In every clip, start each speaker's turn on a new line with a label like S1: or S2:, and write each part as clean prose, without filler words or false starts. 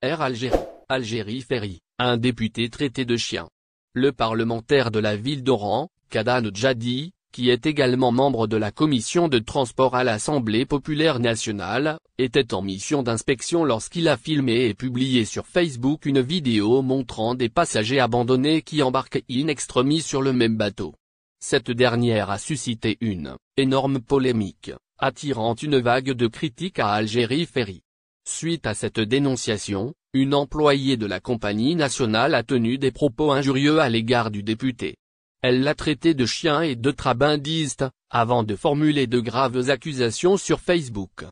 S1: Air Algérie, Algérie Ferry, un député traité de chien. Le parlementaire de la ville d'Oran, Kadane Djadi, qui est également membre de la commission de transport à l'Assemblée populaire nationale, était en mission d'inspection lorsqu'il a filmé et publié sur Facebook une vidéo montrant des passagers abandonnés qui embarquent in extremis sur le même bateau. Cette dernière a suscité une énorme polémique, attirant une vague de critiques à Algérie Ferry. Suite à cette dénonciation, une employée de la compagnie nationale a tenu des propos injurieux à l'égard du député. Elle l'a traité de chien et de trabandiste, avant de formuler de graves accusations sur Facebook.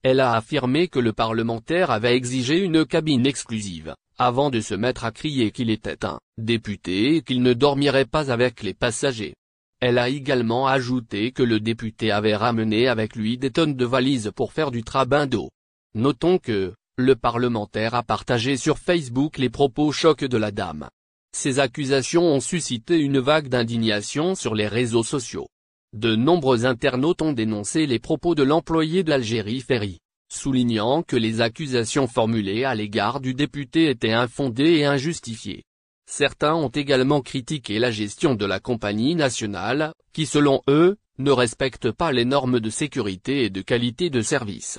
S1: Elle a affirmé que le parlementaire avait exigé une cabine exclusive, avant de se mettre à crier qu'il était un député et qu'il ne dormirait pas avec les passagers. Elle a également ajouté que le député avait ramené avec lui des tonnes de valises pour faire du trabindo. Notons que, le parlementaire a partagé sur Facebook les propos chocs de la dame. Ces accusations ont suscité une vague d'indignation sur les réseaux sociaux. De nombreux internautes ont dénoncé les propos de l'employé d'Algérie Ferry, soulignant que les accusations formulées à l'égard du député étaient infondées et injustifiées. Certains ont également critiqué la gestion de la compagnie nationale, qui selon eux, ne respecte pas les normes de sécurité et de qualité de service.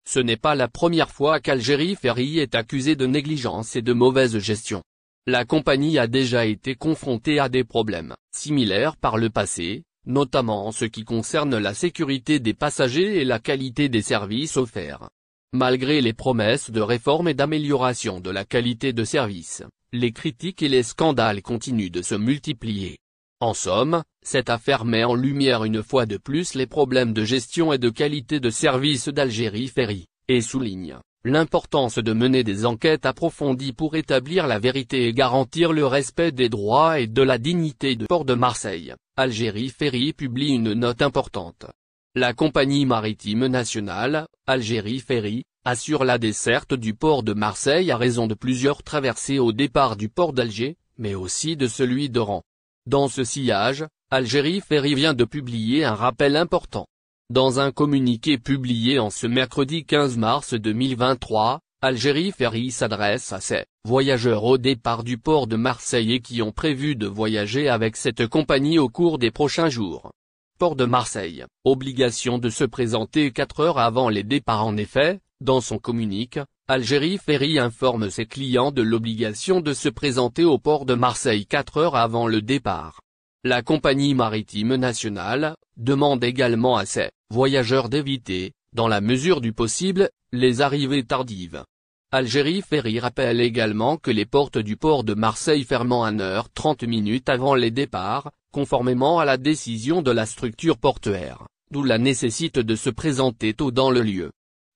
S1: Ce n'est pas la première fois qu'Algérie Ferry est accusée de négligence et de mauvaise gestion. La compagnie a déjà été confrontée à des problèmes similaires par le passé, notamment en ce qui concerne la sécurité des passagers et la qualité des services offerts. Malgré les promesses de réforme et d'amélioration de la qualité de service, les critiques et les scandales continuent de se multiplier. En somme, cette affaire met en lumière une fois de plus les problèmes de gestion et de qualité de service d'Algérie Ferry, et souligne l'importance de mener des enquêtes approfondies pour établir la vérité et garantir le respect des droits et de la dignité du port de Marseille. Algérie Ferry publie une note importante. La compagnie maritime nationale, Algérie Ferry, assure la desserte du port de Marseille à raison de plusieurs traversées au départ du port d'Alger, mais aussi de celui d'Oran. Dans ce sillage, Algérie Ferry vient de publier un rappel important. Dans un communiqué publié en ce mercredi 15 mars 2023, Algérie Ferry s'adresse à ses voyageurs au départ du port de Marseille et qui ont prévu de voyager avec cette compagnie au cours des prochains jours. Port de Marseille, obligation de se présenter 4 heures avant les départs. En effet, dans son communiqué, Algérie Ferry informe ses clients de l'obligation de se présenter au port de Marseille 4 heures avant le départ. La compagnie maritime nationale demande également à ses voyageurs d'éviter, dans la mesure du possible, les arrivées tardives. Algérie Ferry rappelle également que les portes du port de Marseille ferment 1h30 avant les départs, conformément à la décision de la structure portuaire, d'où la nécessité de se présenter tôt dans le lieu.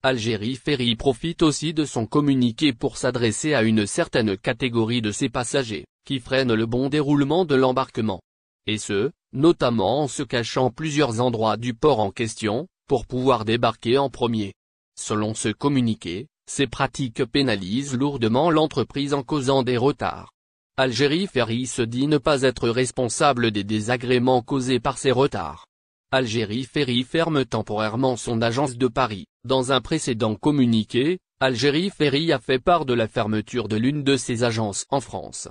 S1: Algérie Ferry profite aussi de son communiqué pour s'adresser à une certaine catégorie de ses passagers, qui freinent le bon déroulement de l'embarquement. Et ce, notamment en se cachant plusieurs endroits du port en question, pour pouvoir débarquer en premier. Selon ce communiqué, ces pratiques pénalisent lourdement l'entreprise en causant des retards. Algérie Ferry se dit ne pas être responsable des désagréments causés par ces retards. Algérie Ferry ferme temporairement son agence de Paris. Dans un précédent communiqué, Algérie Ferry a fait part de la fermeture de l'une de ses agences en France.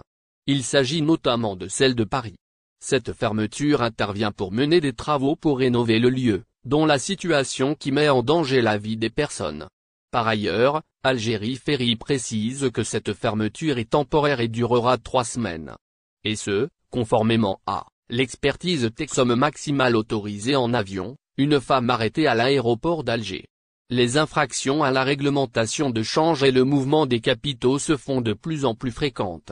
S1: Il s'agit notamment de celle de Paris. Cette fermeture intervient pour mener des travaux pour rénover le lieu, dont la situation qui met en danger la vie des personnes. Par ailleurs, Algérie Ferry précise que cette fermeture est temporaire et durera 3 semaines. Et ce, conformément à l'expertise Texom maximale autorisée en avion, une femme arrêtée à l'aéroport d'Alger. Les infractions à la réglementation de change et le mouvement des capitaux se font de plus en plus fréquentes.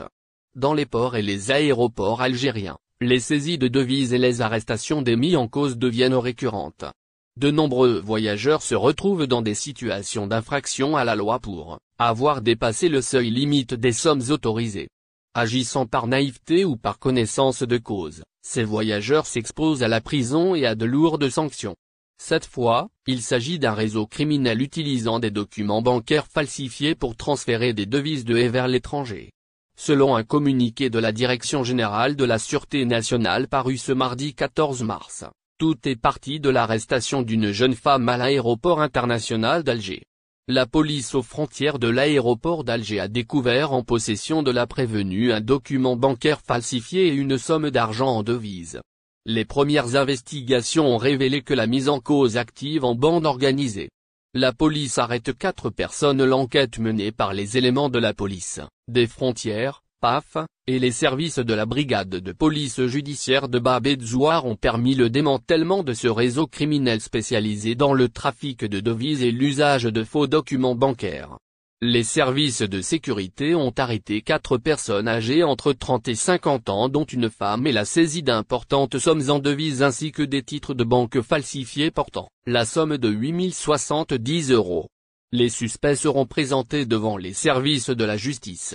S1: Dans les ports et les aéroports algériens, les saisies de devises et les arrestations des mis en cause deviennent récurrentes. De nombreux voyageurs se retrouvent dans des situations d'infraction à la loi pour avoir dépassé le seuil limite des sommes autorisées. Agissant par naïveté ou par connaissance de cause, ces voyageurs s'exposent à la prison et à de lourdes sanctions. Cette fois, il s'agit d'un réseau criminel utilisant des documents bancaires falsifiés pour transférer des devises de et vers l'étranger. Selon un communiqué de la Direction générale de la Sûreté nationale paru ce mardi 14 mars, tout est parti de l'arrestation d'une jeune femme à l'aéroport international d'Alger. La police aux frontières de l'aéroport d'Alger a découvert en possession de la prévenue un document bancaire falsifié et une somme d'argent en devises. Les premières investigations ont révélé que la mise en cause active en bande organisée. La police arrête 4 personnes. L'enquête menée par les éléments de la police, des frontières, PAF, et les services de la brigade de police judiciaire de Bab el-Zouar ont permis le démantèlement de ce réseau criminel spécialisé dans le trafic de devises et l'usage de faux documents bancaires. Les services de sécurité ont arrêté 4 personnes âgées entre 30 et 50 ans dont une femme et la saisie d'importantes sommes en devises ainsi que des titres de banque falsifiés portant la somme de 8070 €. Les suspects seront présentés devant les services de la justice.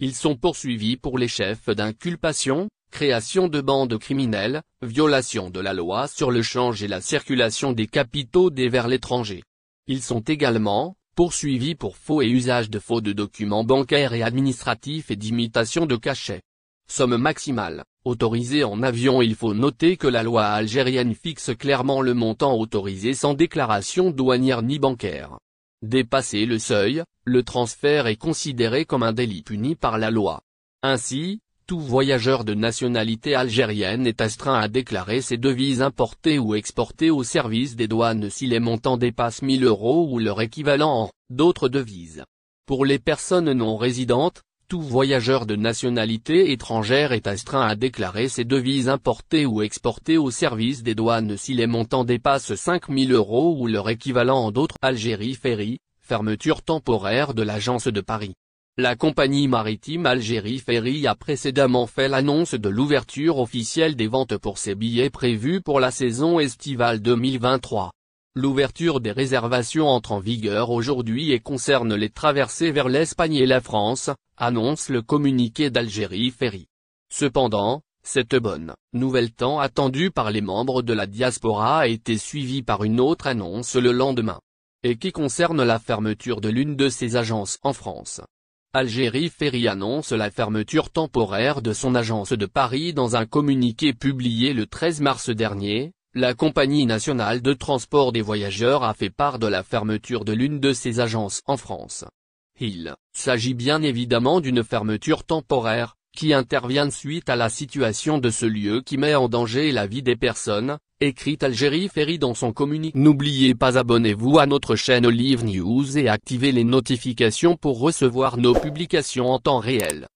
S1: Ils sont poursuivis pour les chefs d'inculpation, création de bandes criminelles, violation de la loi sur le change et la circulation des capitaux vers l'étranger. Ils sont également poursuivis pour faux et usage de faux de documents bancaires et administratifs et d'imitation de cachets. Somme maximale, autorisée en avion. Il faut noter que la loi algérienne fixe clairement le montant autorisé sans déclaration douanière ni bancaire. Dépasser le seuil, le transfert est considéré comme un délit puni par la loi. Ainsi, tout voyageur de nationalité algérienne est astreint à déclarer ses devises importées ou exportées au service des douanes si les montants dépassent 1000 € ou leur équivalent en d'autres devises. Pour les personnes non résidentes, tout voyageur de nationalité étrangère est astreint à déclarer ses devises importées ou exportées au service des douanes si les montants dépassent 5000 € ou leur équivalent en d'autres. Algérie Ferry, fermeture temporaire de l'agence de Paris. La compagnie maritime Algérie Ferry a précédemment fait l'annonce de l'ouverture officielle des ventes pour ses billets prévus pour la saison estivale 2023. L'ouverture des réservations entre en vigueur aujourd'hui et concerne les traversées vers l'Espagne et la France, annonce le communiqué d'Algérie Ferry. Cependant, cette bonne nouvelle tant attendue par les membres de la diaspora a été suivie par une autre annonce le lendemain, et qui concerne la fermeture de l'une de ses agences en France. Algérie Ferry annonce la fermeture temporaire de son agence de Paris dans un communiqué publié le 13 mars dernier. La compagnie nationale de transport des voyageurs a fait part de la fermeture de l'une de ses agences en France. Il s'agit bien évidemment d'une fermeture temporaire, qui intervient suite à la situation de ce lieu qui met en danger la vie des personnes, écrit Algérie Ferry dans son communiqué. N'oubliez pas, abonnez-vous à notre chaîne Olive News et activez les notifications pour recevoir nos publications en temps réel.